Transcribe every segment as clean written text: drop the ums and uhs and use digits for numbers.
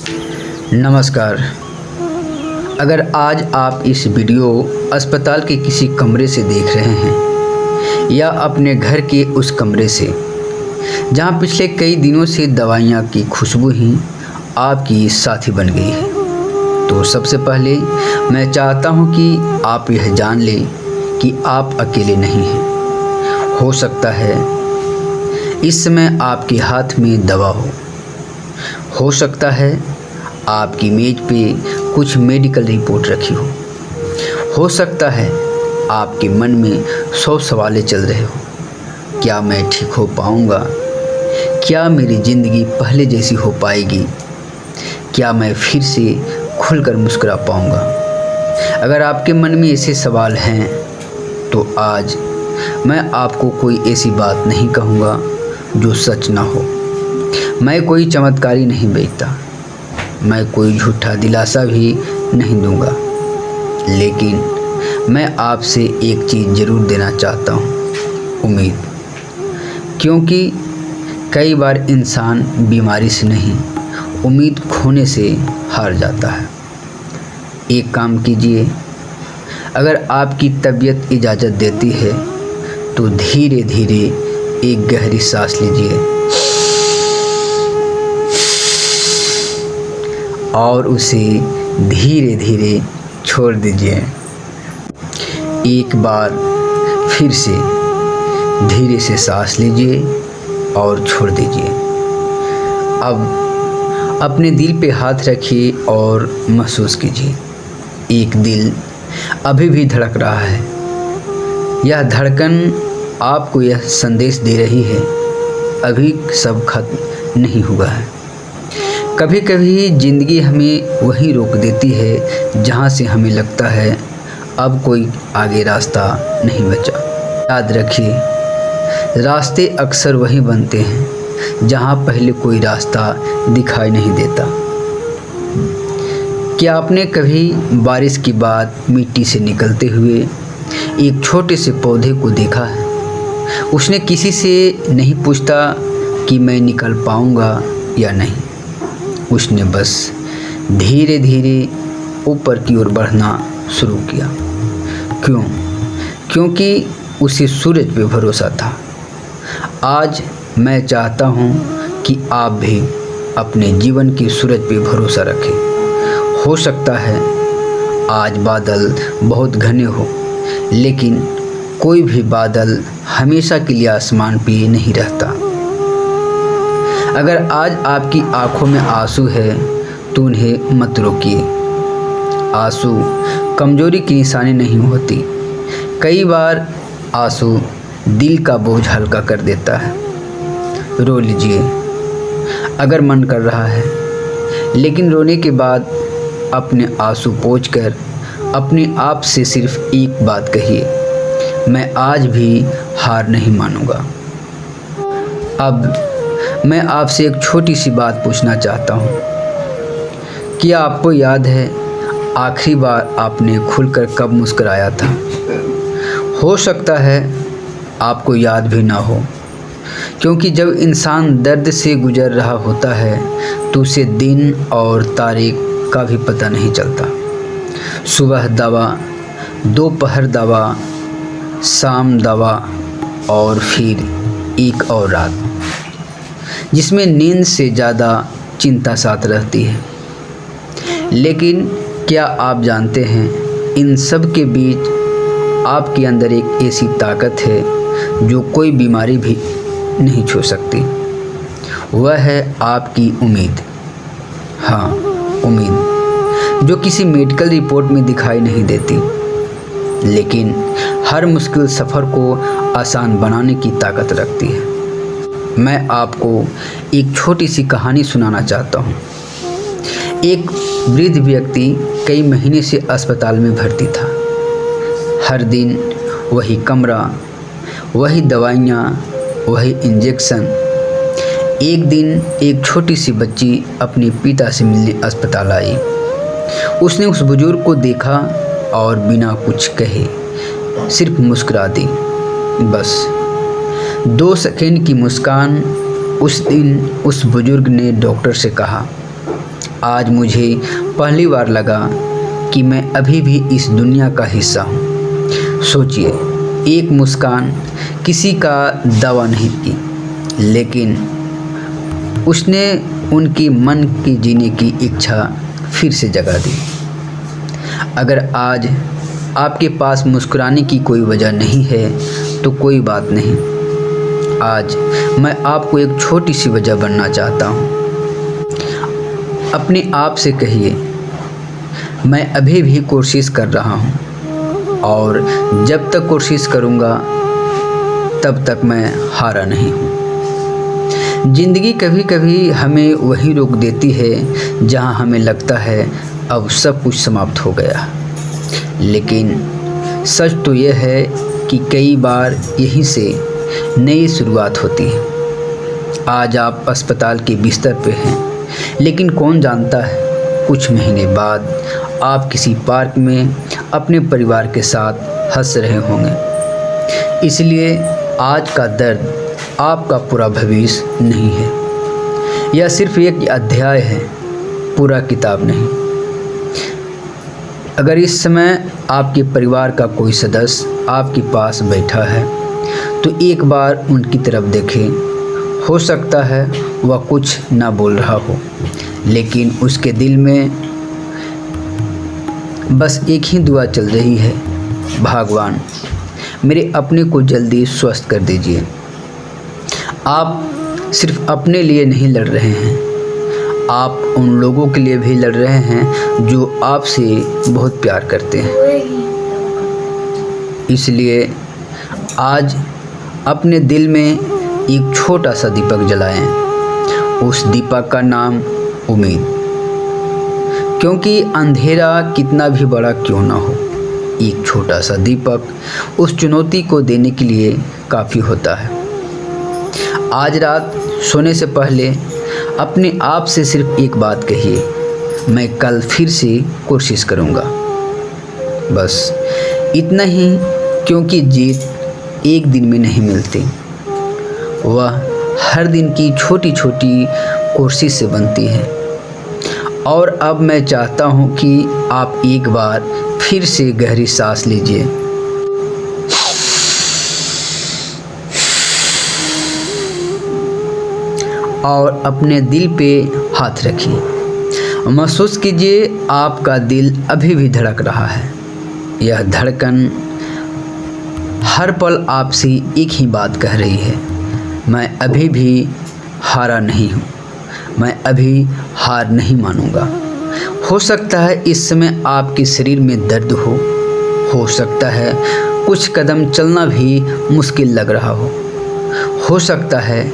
नमस्कार। अगर आज आप इस वीडियो अस्पताल के किसी कमरे से देख रहे हैं या अपने घर के उस कमरे से जहां पिछले कई दिनों से दवाइयां की खुशबू ही आपकी साथी बन गई है, तो सबसे पहले मैं चाहता हूं कि आप यह जान लें कि आप अकेले नहीं हैं। हो सकता है इस समय आपके हाथ में दवा हो सकता है आपकी मेज पे कुछ मेडिकल रिपोर्ट रखी हो सकता है आपके मन में 100 सवाल चल रहे हो। क्या मैं ठीक हो पाऊँगा? क्या मेरी ज़िंदगी पहले जैसी हो पाएगी? क्या मैं फिर से खुलकर मुस्कुरा पाऊँगा? अगर आपके मन में ऐसे सवाल हैं तो आज मैं आपको कोई ऐसी बात नहीं कहूँगा जो सच ना हो। मैं कोई चमत्कारी नहीं बेचता, मैं कोई झूठा दिलासा भी नहीं दूंगा, लेकिन मैं आपसे एक चीज़ ज़रूर देना चाहता हूँ, उम्मीद। क्योंकि कई बार इंसान बीमारी से नहीं, उम्मीद खोने से हार जाता है। एक काम कीजिए, अगर आपकी तबीयत इजाज़त देती है तो धीरे धीरे एक गहरी सांस लीजिए और उसे धीरे धीरे छोड़ दीजिए। एक बार फिर से धीरे से सांस लीजिए और छोड़ दीजिए। अब अपने दिल पे हाथ रखिए और महसूस कीजिए, एक दिल अभी भी धड़क रहा है। यह धड़कन आपको यह संदेश दे रही है, अभी सब खत्म नहीं हुआ है। कभी कभी ज़िंदगी हमें वहीं रोक देती है जहाँ से हमें लगता है अब कोई आगे रास्ता नहीं बचा। याद रखिए, रास्ते अक्सर वहीं बनते हैं जहाँ पहले कोई रास्ता दिखाई नहीं देता। क्या आपने कभी बारिश के बाद मिट्टी से निकलते हुए एक छोटे से पौधे को देखा है? उसने किसी से नहीं पूछता कि मैं निकल पाऊँगा या नहीं, उसने बस धीरे धीरे ऊपर की ओर बढ़ना शुरू किया। क्यों? क्योंकि उसे सूरज पे भरोसा था। आज मैं चाहता हूँ कि आप भी अपने जीवन के सूरज पे भरोसा रखें। हो सकता है आज बादल बहुत घने हो, लेकिन कोई भी बादल हमेशा के लिए आसमान पे नहीं रहता। अगर आज आपकी आंखों में आंसू है तो उन्हें मत रोकिए। आंसू कमजोरी की निशानी नहीं होती। कई बार आंसू दिल का बोझ हल्का कर देता है। रो लीजिए अगर मन कर रहा है, लेकिन रोने के बाद अपने आंसू पोंछकर अपने आप से सिर्फ एक बात कहिए, मैं आज भी हार नहीं मानूंगा। अब मैं आपसे एक छोटी सी बात पूछना चाहता हूँ। क्या आपको याद है आखिरी बार आपने खुलकर कब मुस्कुराया था? हो सकता है आपको याद भी ना हो, क्योंकि जब इंसान दर्द से गुजर रहा होता है तो उसे दिन और तारीख का भी पता नहीं चलता। सुबह दवा, दोपहर दवा, शाम दवा और फिर एक और रात, जिसमें नींद से ज़्यादा चिंता साथ रहती है। लेकिन क्या आप जानते हैं, इन सब के बीच आपके अंदर एक ऐसी ताकत है जो कोई बीमारी भी नहीं छू सकती। वह है आपकी उम्मीद। हाँ, उम्मीद जो किसी मेडिकल रिपोर्ट में दिखाई नहीं देती, लेकिन हर मुश्किल सफ़र को आसान बनाने की ताकत रखती है। मैं आपको एक छोटी सी कहानी सुनाना चाहता हूँ। एक वृद्ध व्यक्ति कई महीने से अस्पताल में भर्ती था। हर दिन वही कमरा, वही दवाइयाँ, वही इंजेक्शन। एक दिन एक छोटी सी बच्ची अपने पिता से मिलने अस्पताल आई। उसने उस बुजुर्ग को देखा और बिना कुछ कहे सिर्फ मुस्कुरा दी। बस 2 सेकंड की मुस्कान। उस दिन उस बुजुर्ग ने डॉक्टर से कहा, आज मुझे पहली बार लगा कि मैं अभी भी इस दुनिया का हिस्सा हूँ। सोचिए, एक मुस्कान किसी का दवा नहीं की, लेकिन उसने उनकी मन की जीने की इच्छा फिर से जगा दी। अगर आज आपके पास मुस्कुराने की कोई वजह नहीं है तो कोई बात नहीं। आज मैं आपको एक छोटी सी वजह बनना चाहता हूँ। अपने आप से कहिए, मैं अभी भी कोशिश कर रहा हूँ और जब तक कोशिश करूँगा तब तक मैं हारा नहीं हूँ। ज़िंदगी कभी कभी हमें वहीं रोक देती है जहाँ हमें लगता है अब सब कुछ समाप्त हो गया, लेकिन सच तो यह है कि कई बार यहीं से नई शुरुआत होती है। आज आप अस्पताल के बिस्तर पे हैं, लेकिन कौन जानता है कुछ महीने बाद आप किसी पार्क में अपने परिवार के साथ हंस रहे होंगे। इसलिए आज का दर्द आपका पूरा भविष्य नहीं है। यह सिर्फ एक अध्याय है, पूरा किताब नहीं। अगर इस समय आपके परिवार का कोई सदस्य आपके पास बैठा है तो एक बार उनकी तरफ देखें। हो सकता है वह कुछ ना बोल रहा हो, लेकिन उसके दिल में बस एक ही दुआ चल रही है, भगवान मेरे अपने को जल्दी स्वस्थ कर दीजिए। आप सिर्फ अपने लिए नहीं लड़ रहे हैं, आप उन लोगों के लिए भी लड़ रहे हैं जो आपसे बहुत प्यार करते हैं। इसलिए आज अपने दिल में एक छोटा सा दीपक जलाएं। उस दीपक का नाम उम्मीद, क्योंकि अंधेरा कितना भी बड़ा क्यों ना हो, एक छोटा सा दीपक उस चुनौती को देने के लिए काफ़ी होता है। आज रात सोने से पहले अपने आप से सिर्फ एक बात कहिए, मैं कल फिर से कोशिश करूँगा। बस इतना ही, क्योंकि जीत एक दिन में नहीं मिलती, वह हर दिन की छोटी छोटी कोशिश से बनती है। और अब मैं चाहता हूँ कि आप एक बार फिर से गहरी सांस लीजिए और अपने दिल पे हाथ रखिए। महसूस कीजिए आपका दिल अभी भी धड़क रहा है। यह धड़कन हर पल आपसे एक ही बात कह रही है, मैं अभी भी हारा नहीं हूँ, मैं अभी हार नहीं मानूंगा। हो सकता है इस समय आपके शरीर में दर्द हो सकता है कुछ कदम चलना भी मुश्किल लग रहा हो सकता है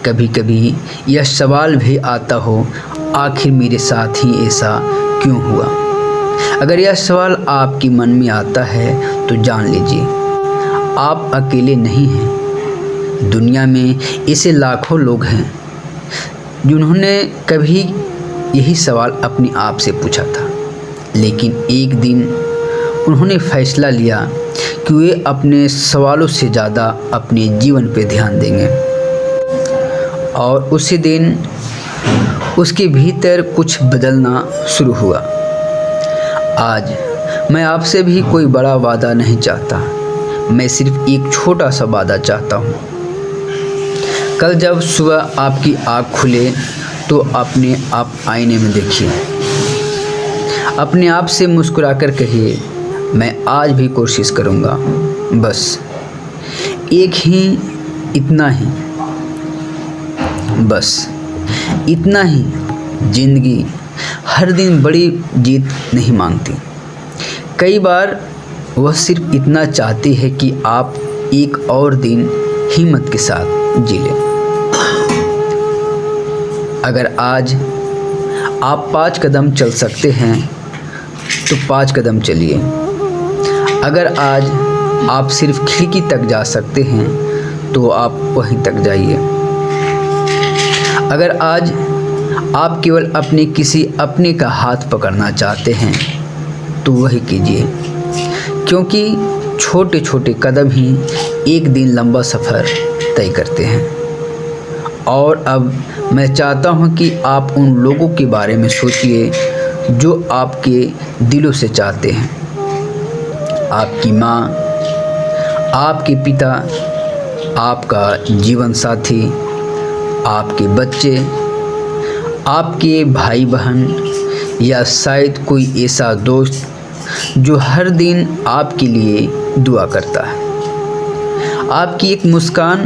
कभी कभी यह सवाल भी आता हो, आखिर मेरे साथ ही ऐसा क्यों हुआ। अगर यह सवाल आपके मन में आता है तो जान लीजिए आप अकेले नहीं हैं। दुनिया में ऐसे लाखों लोग हैं जिन्होंने कभी यही सवाल अपने आप से पूछा था, लेकिन एक दिन उन्होंने फैसला लिया कि वे अपने सवालों से ज़्यादा अपने जीवन पे ध्यान देंगे। और उसी दिन उसके भीतर कुछ बदलना शुरू हुआ। आज मैं आपसे भी कोई बड़ा वादा नहीं चाहता, मैं सिर्फ एक छोटा सा वादा चाहता हूँ। कल जब सुबह आपकी आँख खुले तो अपने आप आईने में देखिए, अपने आप से मुस्कुराकर कहिए, मैं आज भी कोशिश करूँगा। बस एक ही, इतना ही, बस इतना ही। ज़िंदगी हर दिन बड़ी जीत नहीं मांगती, कई बार वह सिर्फ इतना चाहती है कि आप एक और दिन हिम्मत के साथ जी लें। अगर आज आप 5 कदम चल सकते हैं तो 5 कदम चलिए। अगर आज आप सिर्फ खिड़की तक जा सकते हैं तो आप वहीं तक जाइए। अगर आज आप केवल अपने किसी अपने का हाथ पकड़ना चाहते हैं तो वही कीजिए, क्योंकि छोटे छोटे कदम ही एक दिन लंबा सफ़र तय करते हैं। और अब मैं चाहता हूँ कि आप उन लोगों के बारे में सोचिए जो आपके दिलों से चाहते हैं। आपकी माँ, आपके पिता, आपका जीवन साथी, आपके बच्चे, आपके भाई बहन, या शायद कोई ऐसा दोस्त जो हर दिन आपके लिए दुआ करता है। आपकी एक मुस्कान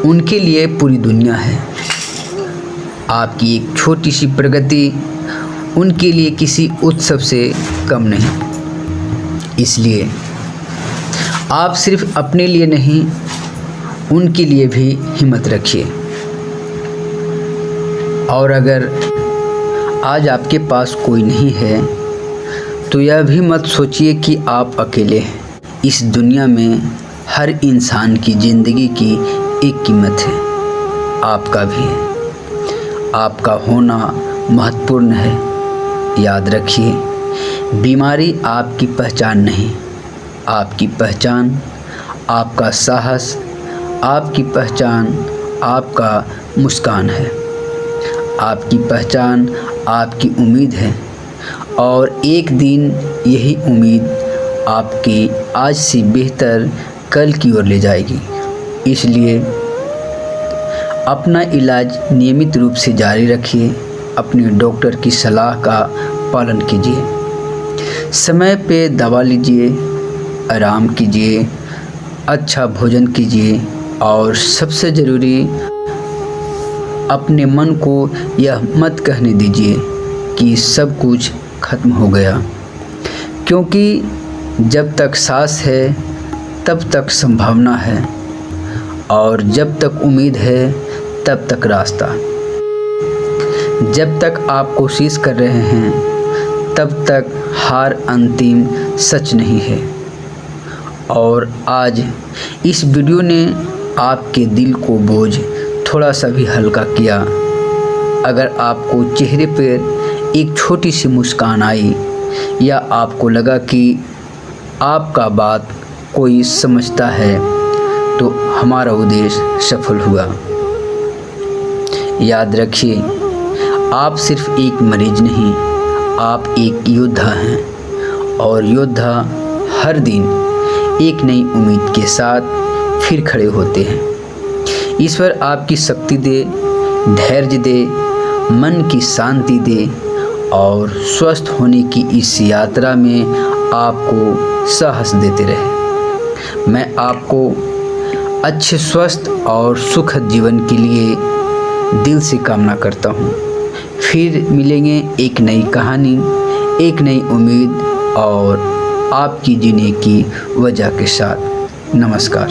उनके लिए पूरी दुनिया है। आपकी एक छोटी सी प्रगति उनके लिए किसी उत्सव से कम नहीं। इसलिए आप सिर्फ अपने लिए नहीं, उनके लिए भी हिम्मत रखिए। और अगर आज आपके पास कोई नहीं है तो यह भी मत सोचिए कि आप अकेले हैं। इस दुनिया में हर इंसान की ज़िंदगी की एक कीमत है, आपका भी है। आपका होना महत्वपूर्ण है। याद रखिए, बीमारी आपकी पहचान नहीं, आपकी पहचान आपका साहस, आपकी पहचान आपका मुस्कान है, आपकी पहचान आपकी उम्मीद है। और एक दिन यही उम्मीद आपकी आज से बेहतर कल की ओर ले जाएगी। इसलिए अपना इलाज नियमित रूप से जारी रखिए। अपने डॉक्टर की सलाह का पालन कीजिए। समय पे दवा लीजिए, आराम कीजिए, अच्छा भोजन कीजिए और सबसे ज़रूरी, अपने मन को यह मत कहने दीजिए कि सब कुछ खत्म हो गया, क्योंकि जब तक सांस है तब तक संभावना है, और जब तक उम्मीद है तब तक रास्ता। जब तक आप कोशिश कर रहे हैं तब तक हार अंतिम सच नहीं है। और आज इस वीडियो ने आपके दिल को बोझ थोड़ा सा भी हल्का किया। अगर आपको चेहरे पर एक छोटी सी मुस्कान आई, या आपको लगा कि आपका बात कोई समझता है, तो हमारा उद्देश्य सफल हुआ। याद रखिए, आप सिर्फ एक मरीज नहीं, आप एक योद्धा हैं, और योद्धा हर दिन एक नई उम्मीद के साथ फिर खड़े होते हैं। ईश्वर आपकी शक्ति दे, धैर्य दे, मन की शांति दे, और स्वस्थ होने की इस यात्रा में आपको साहस देते रहे। मैं आपको अच्छे, स्वस्थ और सुखद जीवन के लिए दिल से कामना करता हूँ। फिर मिलेंगे एक नई कहानी, एक नई उम्मीद और आपकी जीने की वजह के साथ। नमस्कार।